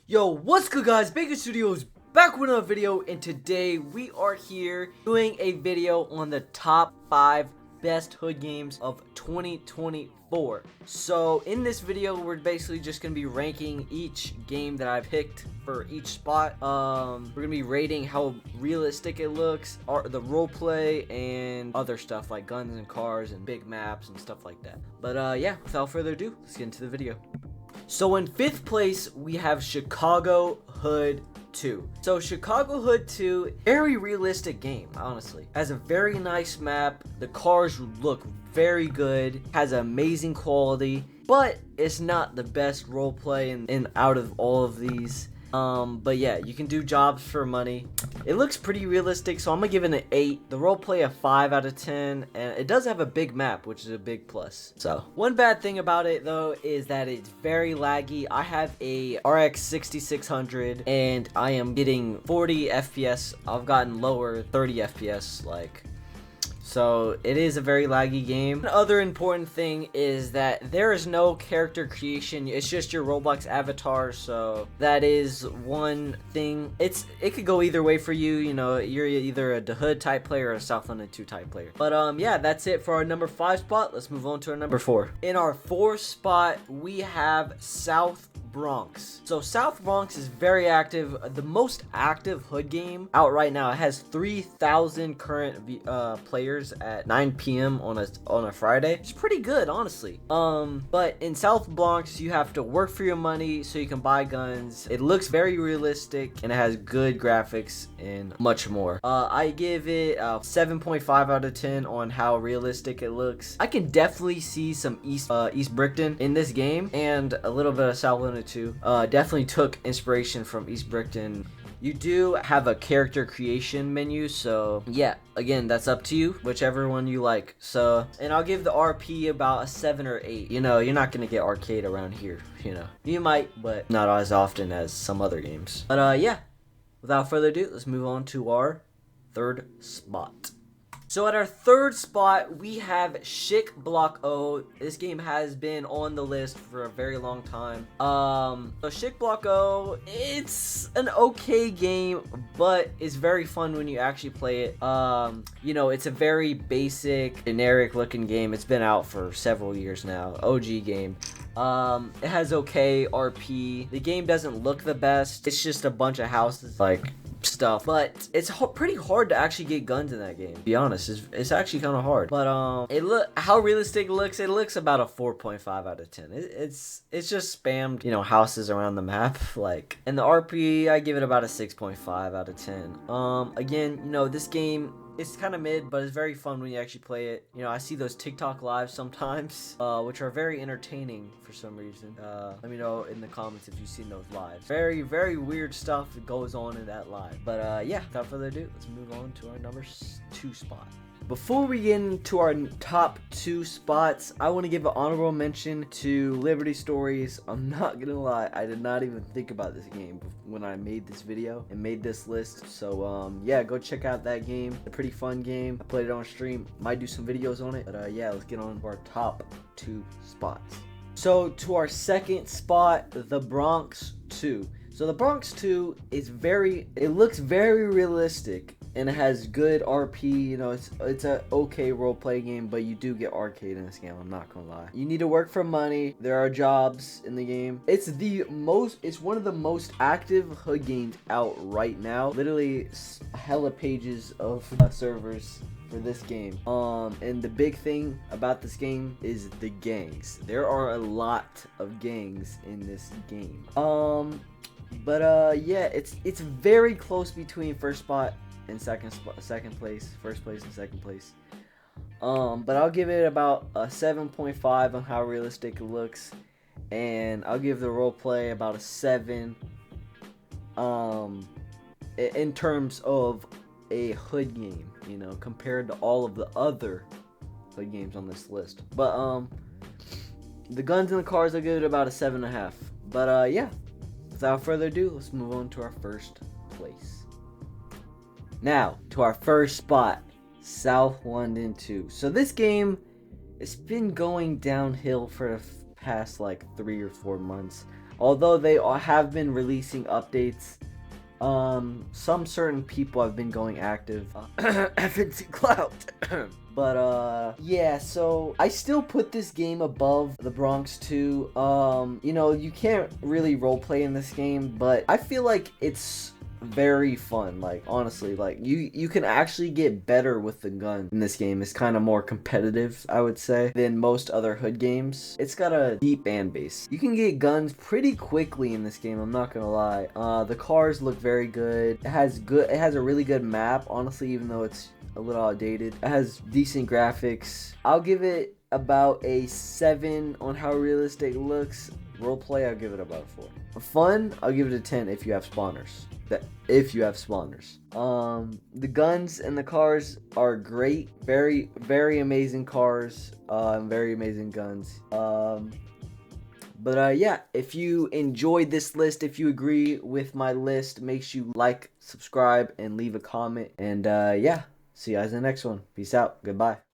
Yo, what's good guys? Bacon Studios back with another video, and today we are here doing a video on the top 5 best hood games of 2024. So in this video, we're basically just gonna be ranking each game that I picked for each spot. We're gonna be rating how realistic it looks, the role play, and other stuff like guns and cars and big maps and stuff like that. But yeah, without further ado, let's get into the video. So in 5th place, we have Chicago Hood 2. So Chicago Hood 2, very realistic game, honestly. Has a very nice map. The cars look very good. Has amazing quality, but it's not the best roleplay in out of all of these. But yeah, you can do jobs for money. It looks pretty realistic, so I'm gonna give it an 8. The roleplay a 5 out of 10, and it does have a big map, which is a big plus. So one bad thing about it though is that it's very laggy. I have a RX 6600 and I am getting 40 FPS. I've gotten lower 30 FPS like. So it is a very laggy game. Another important thing is that there is no character creation. It's just your Roblox avatar. So that is one thing. It could go either way for you. You know, you're either a Hood type player or a South London 2 type player. But yeah, that's it for our number 5 spot. Let's move on to our number 4. In our 4th spot, we have South Bronx. So South Bronx is very active, the most active hood game out right now. It has 3,000 current players at 9 p.m. on a Friday. It's pretty good, honestly. But in South Bronx, you have to work for your money so you can buy guns. It looks very realistic and it has good graphics and much more. I give it a 7.5 out of 10 on how realistic it looks. I can definitely see some East Brickton in this game and a little bit of South London 2. Definitely took inspiration from East Brickton. You do have a character creation menu, so yeah, again, that's up to you, whichever one you like. So, and I'll give the RP about a 7 or 8. You know, you're not gonna get arcade around here, you know. You might, but not as often as some other games. But yeah, without further ado, let's move on to our 3rd spot. So at our 3rd spot, we have Chic Block O. This game has been on the list for a very long time. So Chic Block O, it's an okay game, but it's very fun when you actually play it. You know, it's a very basic, generic looking game. It's been out for several years now. OG game. It has okay RP. The game doesn't look the best. It's just a bunch of houses, like stuff, but it's pretty hard to actually get guns in that game, to be honest. It's actually kind of hard, but how realistic it looks about a 4.5 out of 10. It's just spammed, you know, houses around the map, like. And the RP, I give it about a 6.5 out of 10. Again, you know, this game, it's kind of mid, but it's very fun when you actually play it. You know, I see those TikTok lives sometimes, which are very entertaining for some reason. Let me know in the comments if you've seen those lives. Very, very weird stuff that goes on in that live. But yeah, without further ado, let's move on to our number 2 spot. Before we get into our top 2 spots, I want to give an honorable mention to Liberty Stories. I'm not gonna lie, I did not even think about this game when I made this video and made this list. So yeah, go check out that game. A pretty fun game. I played it on stream. Might do some videos on it. But yeah, let's get on to our top 2 spots. So to our 2nd spot, the Bronx 2. So the Bronx 2 is it looks very realistic. And it has good RP, you know, it's a okay role-play game, but you do get arcade in this game, I'm not gonna lie. You need to work for money, there are jobs in the game. It's one of the most active hood games out right now. Literally hella pages of servers for this game. And the big thing about this game is the gangs. There are a lot of gangs in this game. But yeah, it's very close between first spot and second place, first place and second place. But I'll give it about a 7.5 on how realistic it looks, and I'll give the roleplay about a 7. In terms of a hood game, you know, compared to all of the other hood games on this list. But the guns and the cars, I'll give it about a 7.5. But yeah, without further ado, let's move on to our 1st place. Now, to our 1st spot, South London 2. So this game, it's been going downhill for the past like 3 or 4 months. Although have been releasing updates, some certain people have been going active. FNC Clout. But yeah, so I still put this game above the Bronx 2. You know, you can't really roleplay in this game, but I feel like it's very fun. Like, honestly, like you can actually get better with the gun in this game. It's kind of more competitive, I would say, than most other hood games. It's got a deep fan base. You can get guns pretty quickly in this game, I'm not gonna lie. The cars look very good. It has a really good map, honestly, even though it's a little outdated. It has decent graphics. I'll give it about a 7 on how realistic it looks. Roleplay, I'll give it about a 4. For fun, I'll give it a 10 if you have spawners. The guns and the cars are great. Very, very amazing cars. Very amazing guns. But yeah, if you enjoyed this list, if you agree with my list, make sure you like, subscribe, and leave a comment. And yeah, see you guys in the next one. Peace out. Goodbye.